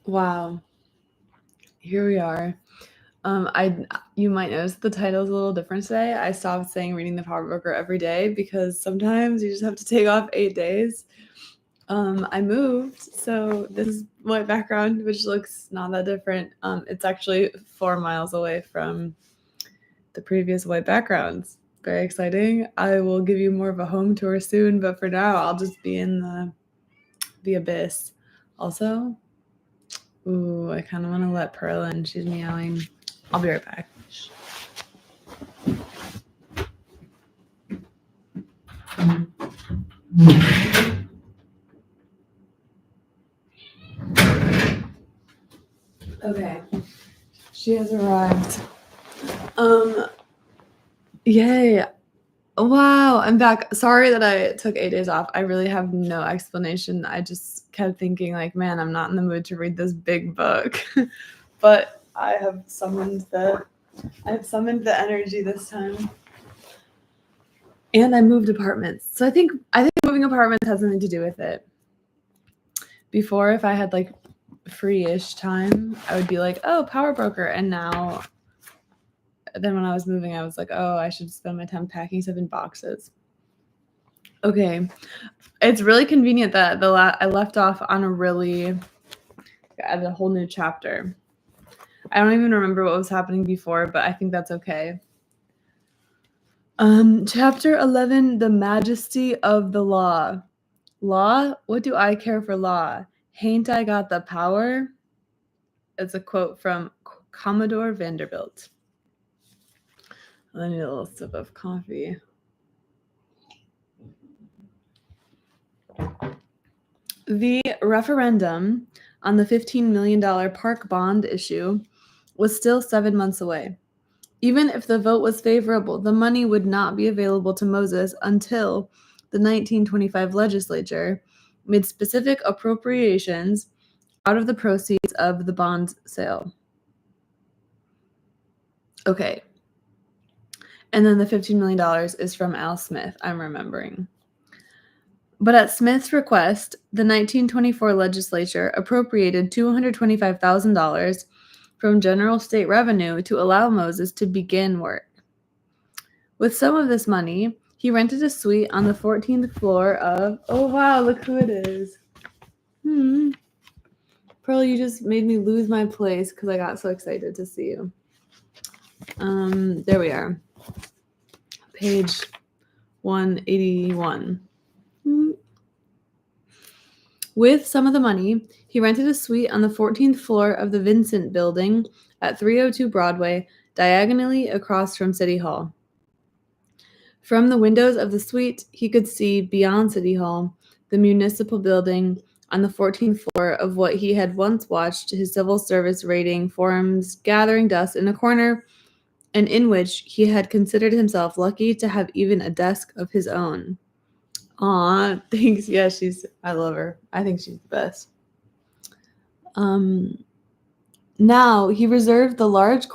Wow. Here we are. You might notice the title's a little different today. I stopped saying reading the Power Broker every day because sometimes you just have to take off 8 days. I moved, so this is white background, which looks not that different. It's actually 4 miles away from the previous white backgrounds. Very exciting. I will give you more of a home tour soon, but for now, I'll just be in the abyss. Also, ooh, I kind of want to let Pearl in. She's meowing. I'll be right back. Okay, she has arrived. Yay. Wow, I'm back. Sorry that I took 8 days off. I really have no explanation. I just kept thinking like, man, I'm not in the mood to read this big book. But I have summoned the energy this time. And I moved apartments. So I think moving apartments has something to do with it. Before, if I had like free-ish time, I would be like, oh, Power Broker. And now, then when I was moving, I was like, oh, I should spend my time packing stuff in boxes. Okay. It's really convenient that I left off on a whole new chapter. I don't even remember what was happening before, but I think that's okay. Chapter 11, The Majesty of the Law. Law? What do I care for law? Hain't I got the power? It's a quote from Commodore Vanderbilt. I need a little sip of coffee. The referendum on the $15 million park bond issue was still 7 months away. Even if the vote was favorable, the money would not be available to Moses until the 1925 legislature made specific appropriations out of the proceeds of the bond sale. Okay. And then the $15 million is from Al Smith, I'm remembering. But at Smith's request, the 1924 legislature appropriated $225,000 from general state revenue to allow Moses to begin work. With some of this money, he rented a suite on the 14th floor of... Oh, wow, look who it is. Pearl, you just made me lose my place because I got so excited to see you. There we are. Page 181. With some of the money, he rented a suite on the 14th floor of the Vincent Building at 302 Broadway, diagonally across from City Hall. From the windows of the suite, he could see beyond City Hall, the municipal building on the 14th floor of what he had once watched his civil service rating forms gathering dust in a corner, and in which he had considered himself lucky to have even a desk of his own. Aw, thanks. Yeah, I love her. I think she's the best. Now he reserved the large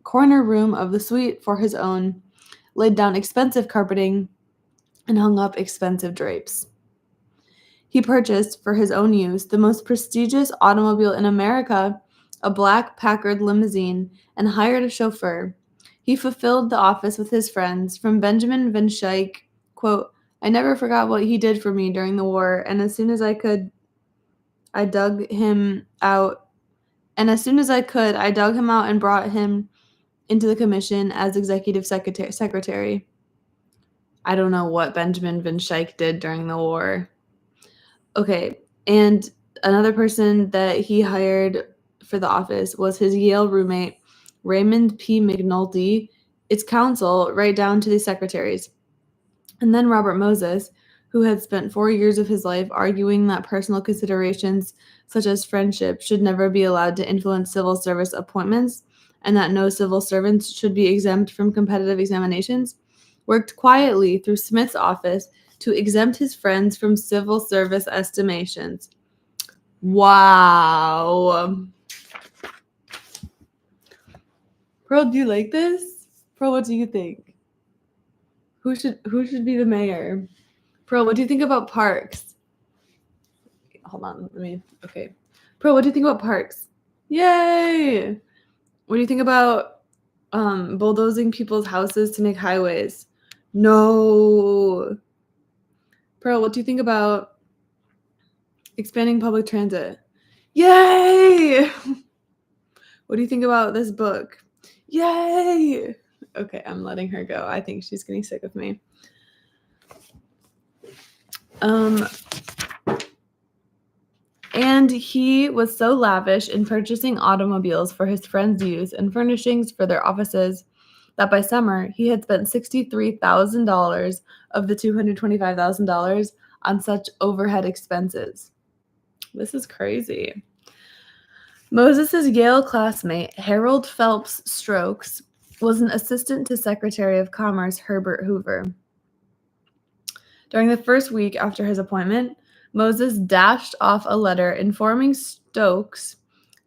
corner room of the suite for his own, laid down expensive carpeting, and hung up expensive drapes. He purchased, for his own use, the most prestigious automobile in America, a black Packard limousine, and hired a chauffeur. He fulfilled the office with his friends, from Benjamin Van Schaik, quote, I never forgot what he did for me during the war, and as soon as I could, I dug him out and brought him into the commission as executive secretary. I don't know what Benjamin Van Schaik did during the war. Okay, and another person that he hired for the office was his Yale roommate, Raymond P. McNulty, its counsel right down to the secretaries. And then Robert Moses, who had spent 4 years of his life arguing that personal considerations such as friendship should never be allowed to influence civil service appointments and that no civil servants should be exempt from competitive examinations, worked quietly through Smith's office to exempt his friends from civil service estimations. Wow. Pearl, do you like this? Pearl, what do you think? Who should be the mayor? Pearl, what do you think about parks? hold on. Okay. Pearl, what do you think about parks? Yay! What do you think about bulldozing people's houses to make highways? No. Pearl, what do you think about expanding public transit? Yay! What do you think about this book? Yay! Okay, I'm letting her go. I think she's getting sick of me. And he was so lavish in purchasing automobiles for his friends' use and furnishings for their offices that by summer he had spent $63,000 of the $225,000 on such overhead expenses. This is crazy. Moses's Yale classmate, Harold Phelps Stokes, was an assistant to Secretary of Commerce Herbert Hoover. During the first week after his appointment, Moses dashed off a letter informing Stokes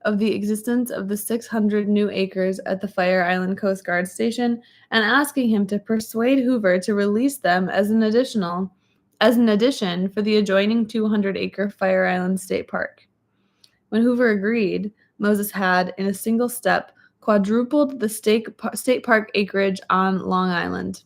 of the existence of the 600 new acres at the Fire Island Coast Guard Station and asking him to persuade Hoover to release them as an addition for the adjoining 200-acre Fire Island State Park. When Hoover agreed, Moses had, in a single step, quadrupled the state park acreage on Long Island.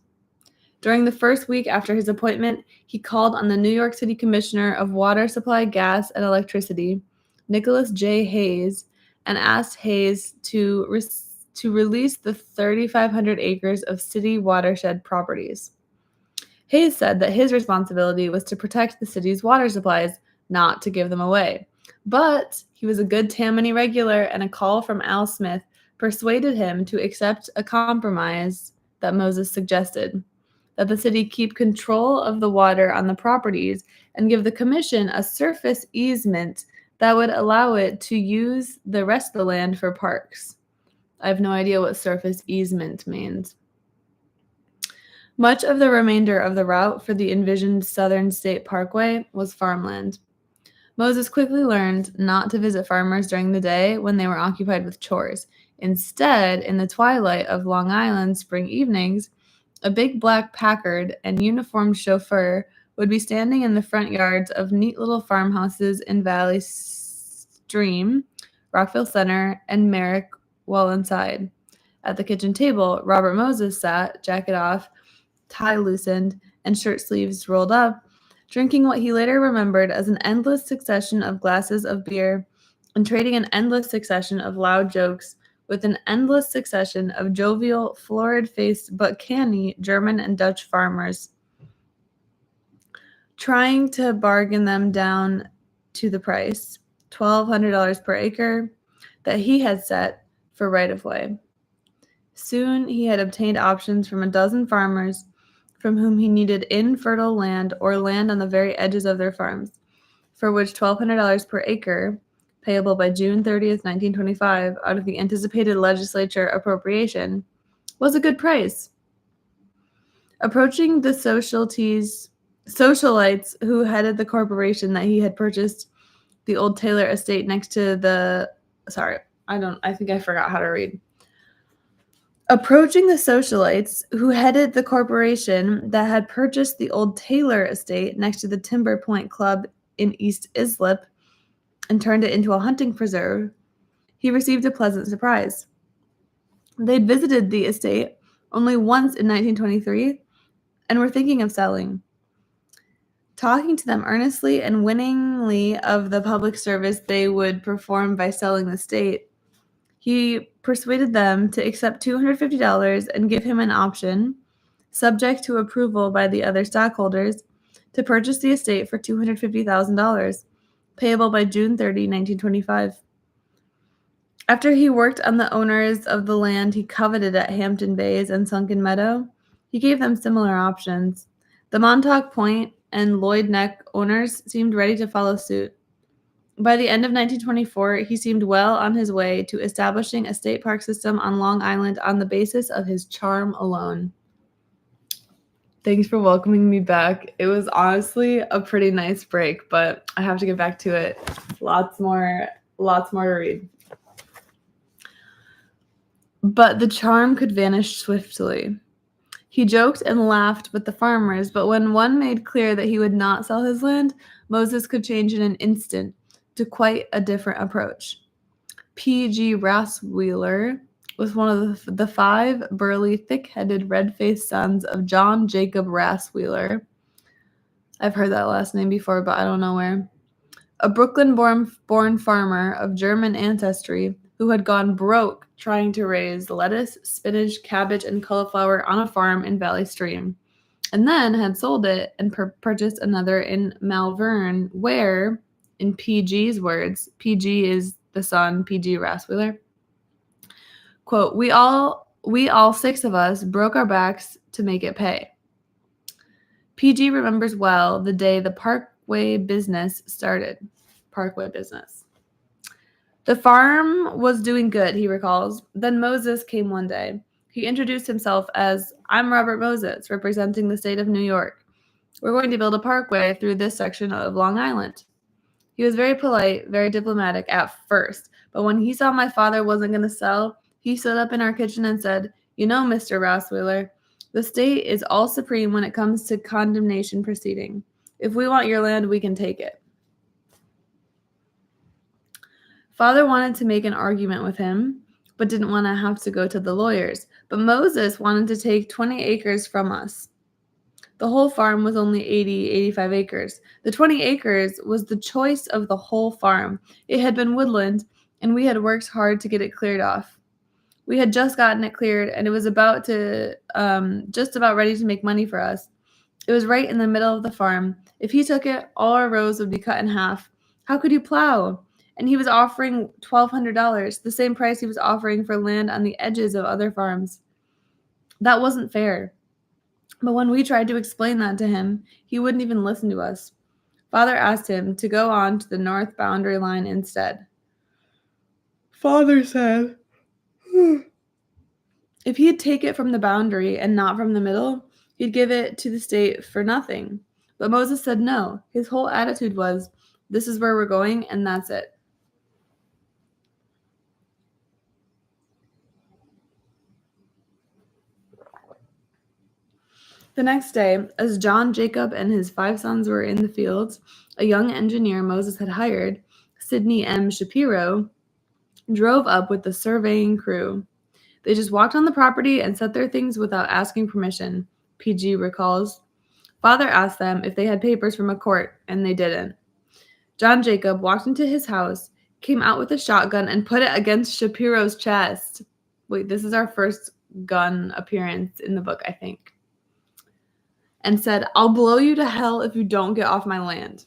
During the first week after his appointment, he called on the New York City Commissioner of Water Supply, Gas, and Electricity, Nicholas J. Hayes, and asked Hayes to release the 3,500 acres of city watershed properties. Hayes said that his responsibility was to protect the city's water supplies, not to give them away. But he was a good Tammany regular, and a call from Al Smith persuaded him to accept a compromise that Moses suggested, that the city keep control of the water on the properties and give the commission a surface easement that would allow it to use the rest of the land for parks. I have no idea what surface easement means. Much of the remainder of the route for the envisioned Southern State Parkway was farmland. Moses quickly learned not to visit farmers during the day when they were occupied with chores. Instead, in the twilight of Long Island spring evenings, a big black Packard and uniformed chauffeur would be standing in the front yards of neat little farmhouses in Valley Stream, Rockville Center, and Merrick while inside. At the kitchen table, Robert Moses sat, jacket off, tie loosened, and shirt sleeves rolled up, drinking what he later remembered as an endless succession of glasses of beer and trading an endless succession of loud jokes with an endless succession of jovial, florid-faced but canny German and Dutch farmers, trying to bargain them down to the price, $1,200 per acre, that he had set for right-of-way. Soon he had obtained options from a dozen farmers from whom he needed infertile land or land on the very edges of their farms, for which $1,200 per acre, payable by June 30th, 1925, out of the anticipated legislature appropriation, was a good price. Approaching the socialites who headed the corporation that he had purchased the old Taylor estate next to the... I think I forgot how to read. Approaching the socialites who headed the corporation that had purchased the old Taylor estate next to the Timber Point Club in East Islip and turned it into a hunting preserve, he received a pleasant surprise. They'd visited the estate only once in 1923 and were thinking of selling. Talking to them earnestly and winningly of the public service they would perform by selling the estate, he persuaded them to accept $250 and give him an option, subject to approval by the other stockholders, to purchase the estate for $250,000, payable by June 30, 1925. After he worked on the owners of the land he coveted at Hampton Bays and Sunken Meadow, he gave them similar options. The Montauk Point and Lloyd Neck owners seemed ready to follow suit. By the end of 1924, he seemed well on his way to establishing a state park system on Long Island on the basis of his charm alone. Thanks for welcoming me back. It was honestly a pretty nice break, but I have to get back to it. Lots more to read. But the charm could vanish swiftly. He joked and laughed with the farmers, but when one made clear that he would not sell his land, Moses could change in an instant to quite a different approach. P.G. Rasweiler was one of the 5 burly, thick-headed, red-faced sons of John Jacob Rasweiler. I've heard that last name before, but I don't know where. A Brooklyn-born farmer of German ancestry who had gone broke trying to raise lettuce, spinach, cabbage, and cauliflower on a farm in Valley Stream, and then had sold it and purchased another in Malvern, where, in PG's words, PG is the son, PG Rasweiler, quote, we all 6 of us broke our backs to make it pay. PG remembers well the day the Parkway business started. Parkway business. The farm was doing good, he recalls. Then Moses came one day. He introduced himself as, I'm Robert Moses, representing the state of New York. We're going to build a parkway through this section of Long Island. He was very polite, very diplomatic at first, but when he saw my father wasn't going to sell, he stood up in our kitchen and said, you know, Mr. Rasweiler, the state is all supreme when it comes to condemnation proceeding. If we want your land, we can take it. Father wanted to make an argument with him, but didn't want to have to go to the lawyers. But Moses wanted to take 20 acres from us. The whole farm was only 85 acres. The 20 acres was the choice of the whole farm. It had been woodland, and we had worked hard to get it cleared off. We had just gotten it cleared, and it was just about ready to make money for us. It was right in the middle of the farm. If he took it, all our rows would be cut in half. How could you plow? And he was offering $1,200, the same price he was offering for land on the edges of other farms. That wasn't fair. But when we tried to explain that to him, he wouldn't even listen to us. Father asked him to go on to the north boundary line instead. Father said, if he'd take it from the boundary and not from the middle, he'd give it to the state for nothing. But Moses said no. His whole attitude was, this is where we're going, and that's it. The next day, as John Jacob and his 5 sons were in the fields, a young engineer Moses had hired, Sidney M. Shapiro, drove up with the surveying crew. They just walked on the property and set their things without asking permission, PG recalls. Father asked them if they had papers from a court, and they didn't. John Jacob walked into his house, came out with a shotgun, and put it against Shapiro's chest. Wait, this is our first gun appearance in the book, I think. And said, I'll blow you to hell if you don't get off my land.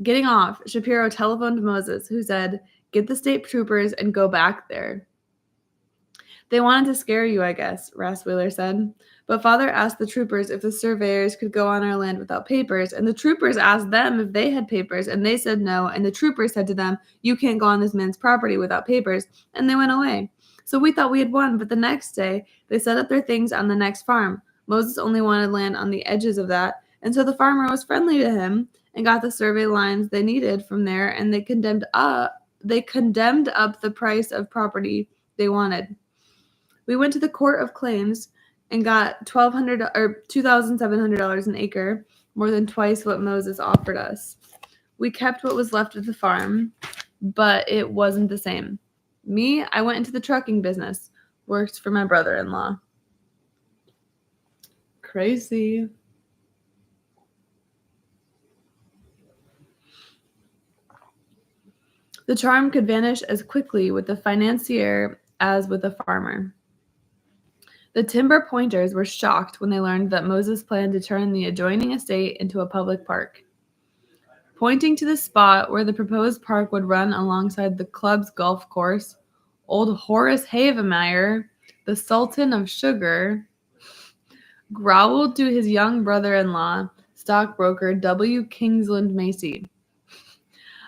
Getting off, Shapiro telephoned Moses, who said, get the state troopers and go back there. They wanted to scare you, I guess, Rasweiler said. But Father asked the troopers if the surveyors could go on our land without papers, and the troopers asked them if they had papers, and they said no, and the troopers said to them, you can't go on this man's property without papers, and they went away. So we thought we had won, but the next day, they set up their things on the next farm. Moses only wanted land on the edges of that, and so the farmer was friendly to him and got the survey lines they needed from there, and they condemned up the price of property they wanted. We went to the Court of Claims and got $2,700 an acre, more than twice what Moses offered us. We kept what was left of the farm, but it wasn't the same. Me, I went into the trucking business, worked for my brother-in-law. Crazy. The charm could vanish as quickly with the financier as with the farmer. The Timber Pointers were shocked when they learned that Moses planned to turn the adjoining estate into a public park. Pointing to the spot where the proposed park would run alongside the club's golf course, old Horace Havemeyer, the Sultan of Sugar, growled to his young brother-in-law, stockbroker W. Kingsland Macy.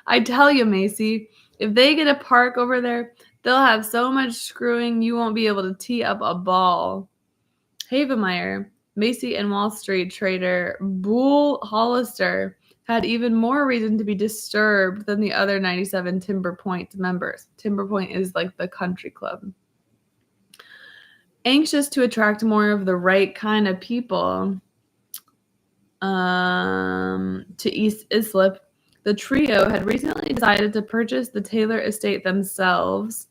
I tell you, Macy, if they get a park over there, they'll have so much screwing you won't be able to tee up a ball. Havemeyer, Macy and Wall Street trader Bull Hollister had even more reason to be disturbed than the other 97 Timber Point members. Timber Point is like the country club. Anxious to attract more of the right kind of people to East Islip, the trio had recently decided to purchase the Taylor estate themselves,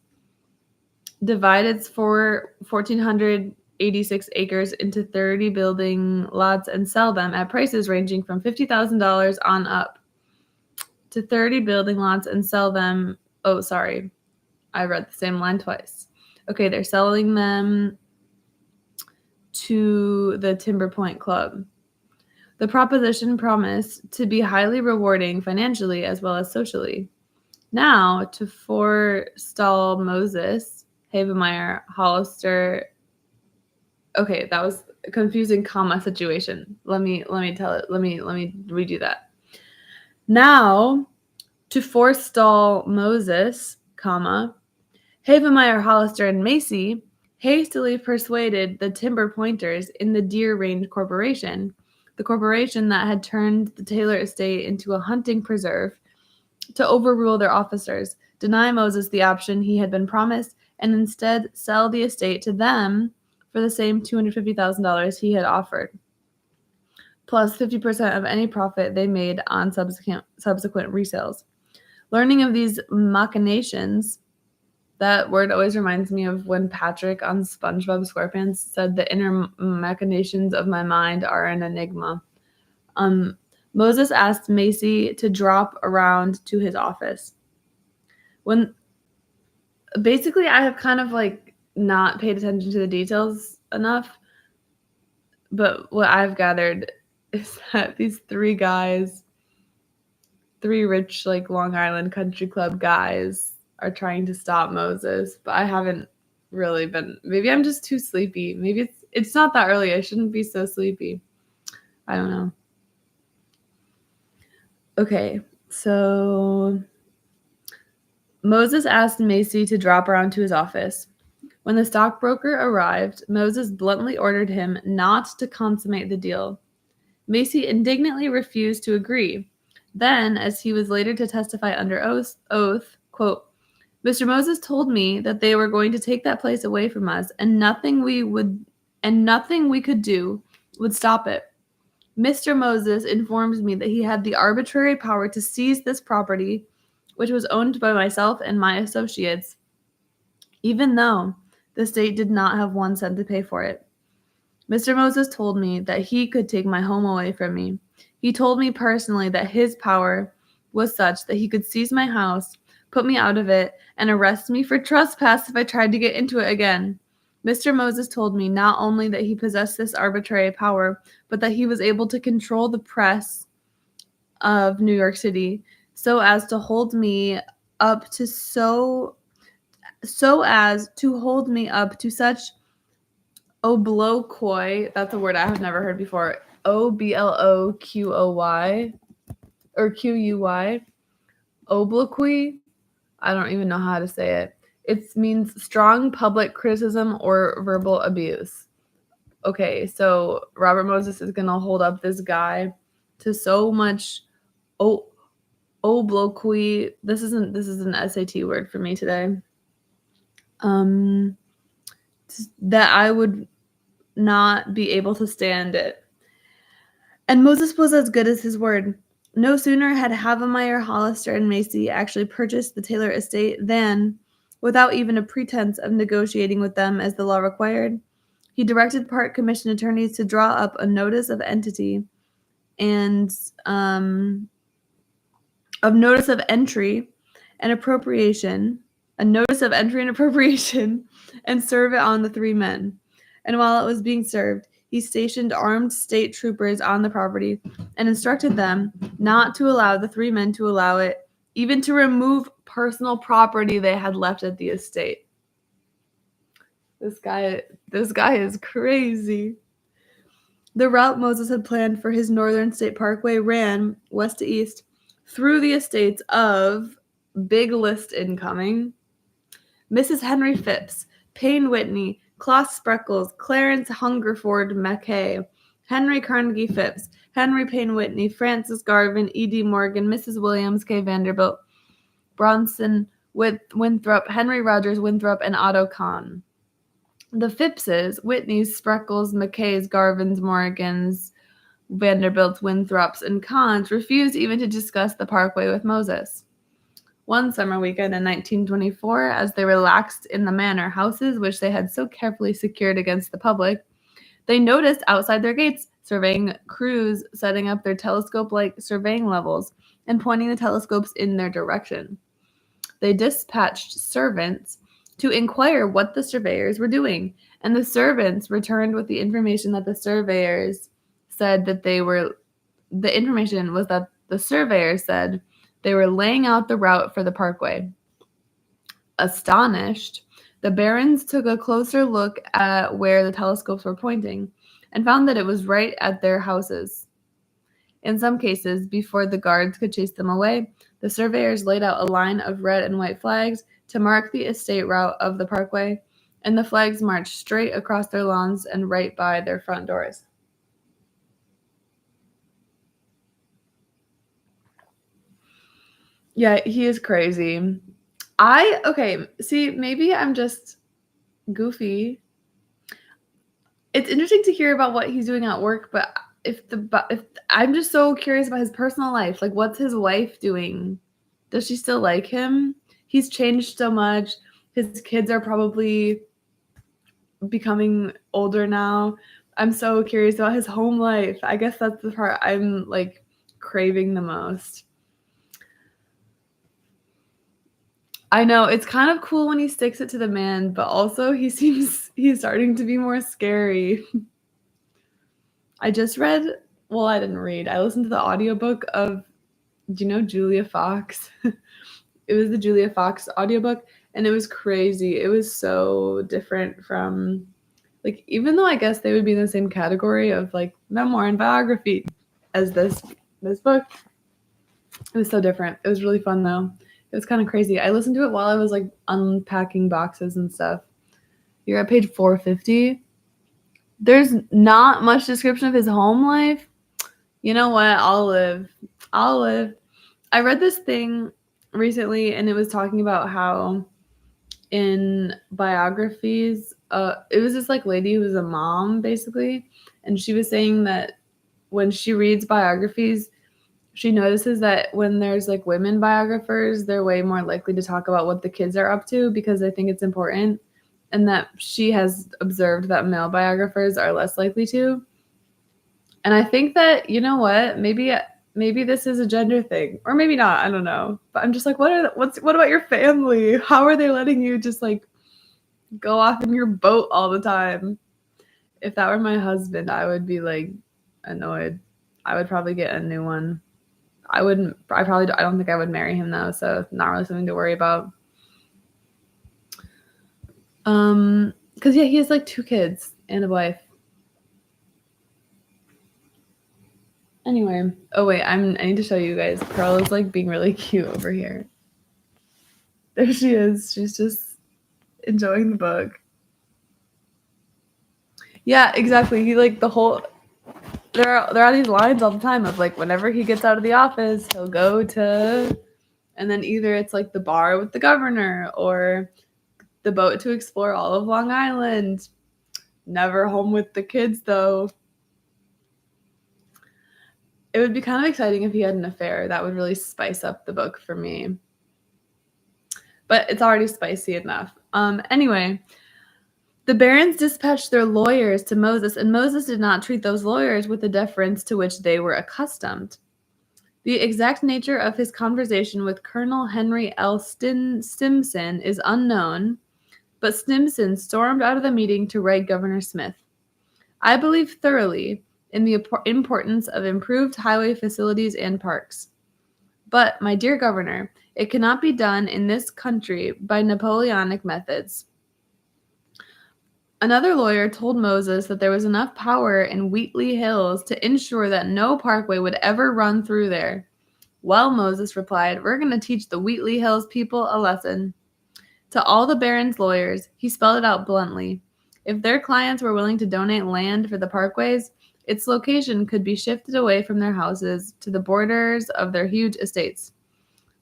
divide its 1,486 acres into 30 building lots, and sell them at prices ranging from $50,000 on up to 30 building lots and sell them. Oh, sorry. I read the same line twice. Okay, they're selling them to the Timber Point Club. The proposition promised to be highly rewarding financially as well as socially. Now, to forestall Moses, Havemeyer, Hollister. Okay, that was a confusing comma situation. Let me redo that. Now, to forestall Moses, comma, Havemeyer, Hollister, and Macy hastily persuaded the Timber Pointers in the Deer Range Corporation, the corporation that had turned the Taylor estate into a hunting preserve, to overrule their officers, deny Moses the option he had been promised, and instead sell the estate to them for the same $250,000 he had offered, plus 50% of any profit they made on subsequent resales. Learning of these machinations, that word always reminds me of when Patrick on SpongeBob SquarePants said, "The inner machinations of my mind are an enigma." Moses asked Macy to drop around to his office. Basically, I have kind of like not paid attention to the details enough, but what I've gathered is that these three guys, three rich like Long Island Country Club guys, are trying to stop Moses, but I haven't really been. Maybe I'm just too sleepy. Maybe it's not that early. I shouldn't be so sleepy. I don't know. Okay, so Moses asked Macy to drop around to his office. When the stockbroker arrived, Moses bluntly ordered him not to consummate the deal. Macy indignantly refused to agree. Then, as he was later to testify under oath, quote, "Mr. Moses told me that they were going to take that place away from us, and nothing we could do would stop it. Mr. Moses informed me that he had the arbitrary power to seize this property, which was owned by myself and my associates, even though the state did not have 1 cent to pay for it. Mr. Moses told me that he could take my home away from me. He told me personally that his power was such that he could seize my house, put me out of it, and arrest me for trespass if I tried to get into it again. Mr. Moses told me not only that he possessed this arbitrary power, but that he was able to control the press of New York City so as to hold me up to such obloquy, that's a word I have never heard before, OBLOQOY, or QUY, obloquy, I don't even know how to say it. It means strong public criticism or verbal abuse. Okay, so Robert Moses is going to hold up this guy to so much obloquy. This is an SAT word for me today. That I would not be able to stand it. And Moses was as good as his word. No sooner had Havemeyer, Hollister, and Macy actually purchased the Taylor estate than, without even a pretense of negotiating with them as the law required, he directed Park Commission attorneys to draw up a notice of entry and appropriation, and serve it on the three men. And while it was being served, he stationed armed state troopers on the property and instructed them not to allow the three men to allow it, even to remove personal property they had left at the estate. This guy is crazy. The route Moses had planned for his Northern State Parkway ran west to east through the estates of, big list incoming, Mrs. Henry Phipps, Payne Whitney, Klaus Spreckles, Clarence Hungerford Mackay, Henry Carnegie Phipps, Henry Payne Whitney, Francis Garvin, E.D. Morgan, Mrs. Williams K. Vanderbilt, Bronson Winthrop, Henry Rogers Winthrop, and Otto Kahn. The Phippses, Whitneys, Spreckles, McKays, Garvins, Morgans, Vanderbilts, Winthrops, and Kahns refused even to discuss the parkway with Moses. One summer weekend in 1924, as they relaxed in the manor houses which they had so carefully secured against the public, they noticed outside their gates surveying crews setting up their telescope-like surveying levels and pointing the telescopes in their direction. They dispatched servants to inquire what the surveyors were doing, and the servants returned with the information that the surveyors said that they were the information was that the surveyors said they were laying out the route for the parkway. Astonished, the barons took a closer look at where the telescopes were pointing and found that it was right at their houses. In some cases, before the guards could chase them away, the surveyors laid out a line of red and white flags to mark the estate route of the parkway, and the flags marched straight across their lawns and right by their front doors. Yeah, he is crazy. See, maybe I'm just goofy. It's interesting to hear about what he's doing at work, but if I'm just so curious about his personal life, like what's his wife doing? Does she still like him? He's changed so much. His kids are probably becoming older now. I'm so curious about his home life. I guess that's the part I'm like craving the most. I know it's kind of cool when he sticks it to the man, but also he's starting to be more scary. I just read, well, I didn't read. I listened to the audiobook of, do you know Julia Fox? It was the Julia Fox audiobook, and it was crazy. It was so different from, like, even though I guess they would be in the same category of like memoir and biography as this book, it was so different. It was really fun though. It was kind of crazy. I listened to it while I was like unpacking boxes and stuff. You're at page 450. There's not much description of his home life. You know what? I'll live. I read this thing recently, and it was talking about how in biographies, it was this like lady who was a mom basically, and she was saying that when she reads biographies, she notices that when there's like women biographers, they're way more likely to talk about what the kids are up to because they think it's important, and that she has observed that male biographers are less likely to. And I think that, you know what, maybe this is a gender thing, or maybe not, I don't know. But I'm just like, what about your family? How are they letting you just like go off in your boat all the time? If that were my husband, I would be like annoyed. I would probably get a new one. I don't think I would marry him though, so not really something to worry about. Because yeah, he has like 2 kids and a wife. Anyway, oh wait, I need to show you guys. Pearl is like being really cute over here. There she is. She's just enjoying the book. Yeah, exactly. He like there are these lines all the time of like whenever he gets out of the office, he'll go to, and then either it's like the bar with the governor or the boat to explore all of Long Island. Never home with the kids though. It would be kind of exciting if he had an affair. That would really spice up the book for me. But it's already spicy enough. Anyway, the barons dispatched their lawyers to Moses, and Moses did not treat those lawyers with the deference to which they were accustomed. The exact nature of his conversation with Colonel Henry L. Stimson is unknown, but Stimson stormed out of the meeting to write Governor Smith. I believe thoroughly in the importance of improved highway facilities and parks. But, my dear Governor, it cannot be done in this country by Napoleonic methods. Another lawyer told Moses that there was enough power in Wheatley Hills to ensure that no parkway would ever run through there. Well, Moses replied, we're going to teach the Wheatley Hills people a lesson. To all the baron's lawyers, he spelled it out bluntly. If their clients were willing to donate land for the parkways, its location could be shifted away from their houses to the borders of their huge estates.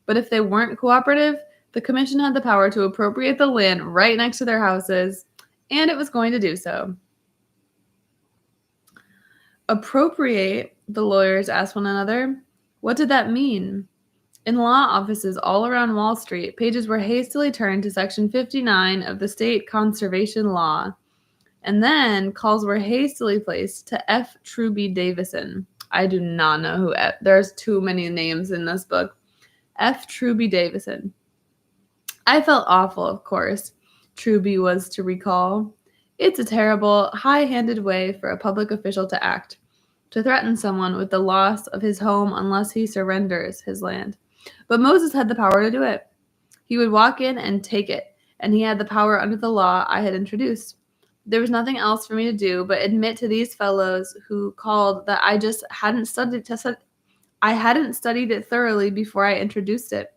But if they weren't cooperative, the commission had the power to appropriate the land right next to their houses and it was going to do so. Appropriate, the lawyers asked one another. What did that mean? In law offices all around Wall Street, pages were hastily turned to Section 59 of the State Conservation Law, and then calls were hastily placed to F. Truby Davison. I do not know who F. There's too many names in this book. F. Truby Davison. I felt awful, of course, Truby was to recall. It's a terrible, high-handed way for a public official to act, to threaten someone with the loss of his home unless he surrenders his land. But Moses had the power to do it. He would walk in and take it, and he had the power under the law I had introduced. There was nothing else for me to do but admit to these fellows who called that I just hadn't studied it thoroughly before I introduced it.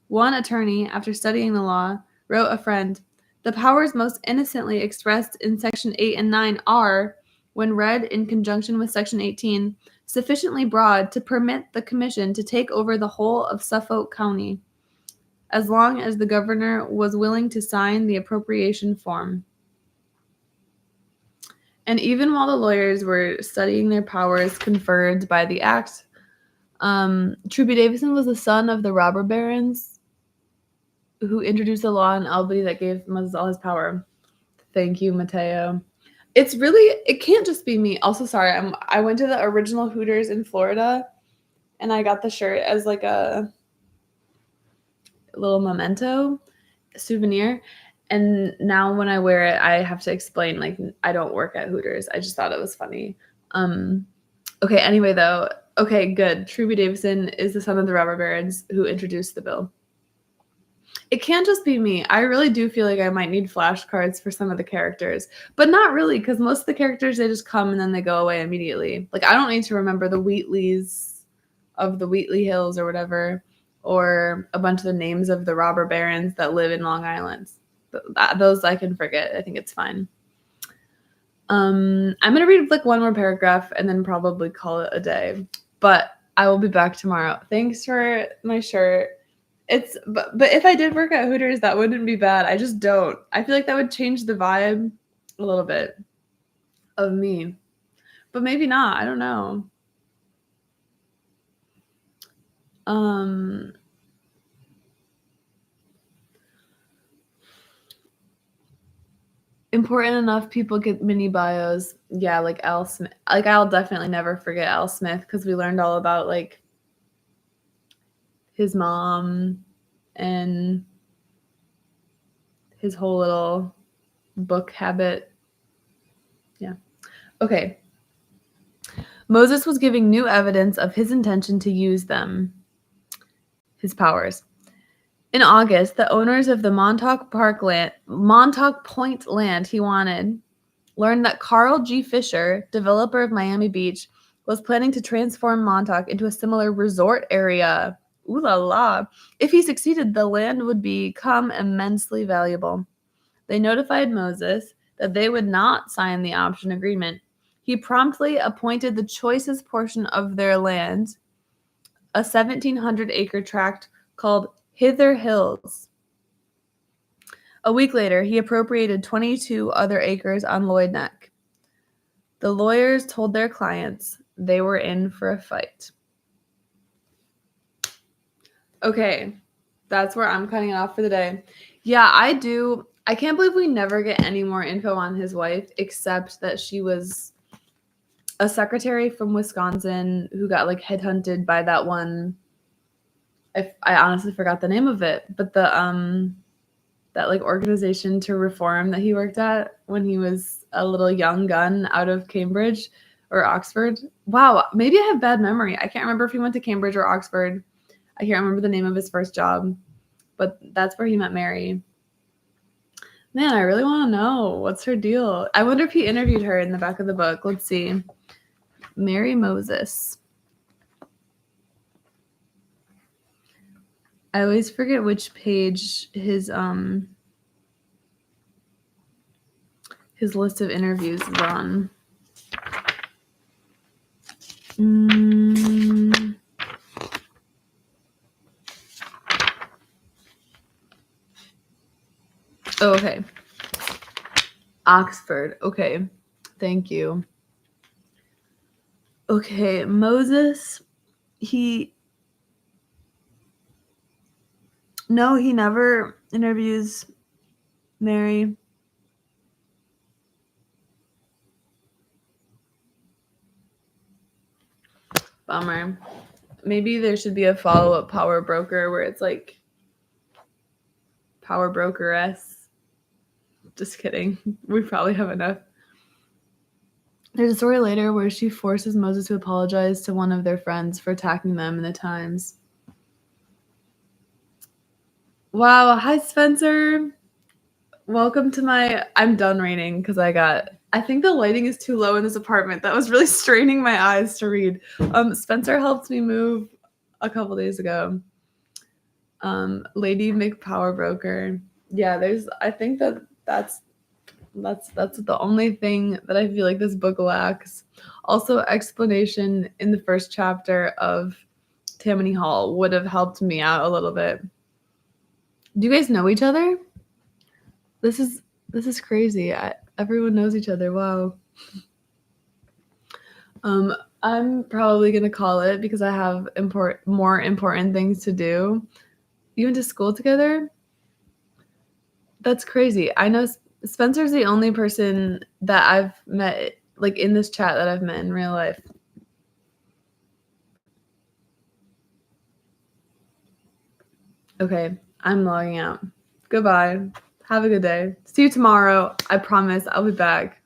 One attorney, after studying the law, wrote a friend, "The powers most innocently expressed in Section 8 and 9 are, when read in conjunction with Section 18, sufficiently broad to permit the Commission to take over the whole of Suffolk County, as long as the governor was willing to sign the appropriation form." And even while the lawyers were studying their powers conferred by the act, Truby Davison was the son of the robber barons who introduced a law in Albany that gave Moses all his power. Thank you, Mateo. It can't just be me. Also, sorry, I went to the original Hooters in Florida, and I got the shirt as like a little memento souvenir. And now when I wear it, I have to explain, like, I don't work at Hooters. I just thought it was funny. Okay, anyway, though. Okay, good. Truby Davison is the son of the robber barons who introduced the bill. It can't just be me. I really do feel like I might need flashcards for some of the characters, but not really, because most of the characters, they just come and then they go away immediately. Like, I don't need to remember the Wheatleys of the Wheatley Hills or whatever, or a bunch of the names of the robber barons that live in Long Island. Those I can forget. I think it's fine. I'm going to read like one more paragraph and then probably call it a day, but I will be back tomorrow. Thanks for my shirt. But if I did work at Hooters, that wouldn't be bad. I just don't. I feel like that would change the vibe a little bit of me, but maybe not. I don't know. Important enough people get mini bios. Yeah, like Al Smith. Like, I'll definitely never forget Al Smith because we learned all about like his mom and his whole little book habit. Yeah. Okay. Moses was giving new evidence of his intention to use them, his powers. In August, the owners of the Montauk Point land he wanted learned that Carl G. Fisher, developer of Miami Beach, was planning to transform Montauk into a similar resort area. Ooh la la. If he succeeded, the land would become immensely valuable. They notified Moses that they would not sign the option agreement. He promptly appointed the choicest portion of their land, a 1,700-acre tract called Hither Hills. A week later, he appropriated 22 other acres on Lloyd Neck. The lawyers told their clients they were in for a fight. Okay, that's where I'm cutting it off for the day. Yeah, I can't believe we never get any more info on his wife, except that she was a secretary from Wisconsin who got like headhunted by that one. I honestly forgot the name of it, but the that like organization to reform that he worked at when he was a little young gun out of Cambridge or Oxford. Wow, maybe I have bad memory. I can't remember if he went to Cambridge or Oxford. I can't remember the name of his first job, but that's where he met Mary. Man, I really want to know what's her deal. I wonder if he interviewed her in the back of the book. Let's see. Mary Moses. I always forget which page his list of interviews is on. Oh, okay. Oxford. Okay. Thank you. Okay, Moses, he never interviews Mary. Bummer. Maybe there should be a follow-up Power Broker where it's like Power Broker-S. Just kidding. We probably have enough. There's a story later where she forces Moses to apologize to one of their friends for attacking them in the Times. Wow. Hi, Spencer. Welcome to my... I'm done reading because I think the lighting is too low in this apartment. That was really straining my eyes to read. Spencer helped me move a couple days ago. Lady McPower Broker. Yeah, I think that's the only thing that I feel like this book lacks. Also, explanation in the first chapter of Tammany Hall would have helped me out a little bit. Do you guys know each other? This is crazy. Everyone knows each other. Wow. I'm probably gonna call it because I have more important things to do. You went to school together? That's crazy. I know Spencer's the only person that I've met, like, in this chat that I've met in real life. Okay, I'm logging out. Goodbye. Have a good day. See you tomorrow. I promise I'll be back.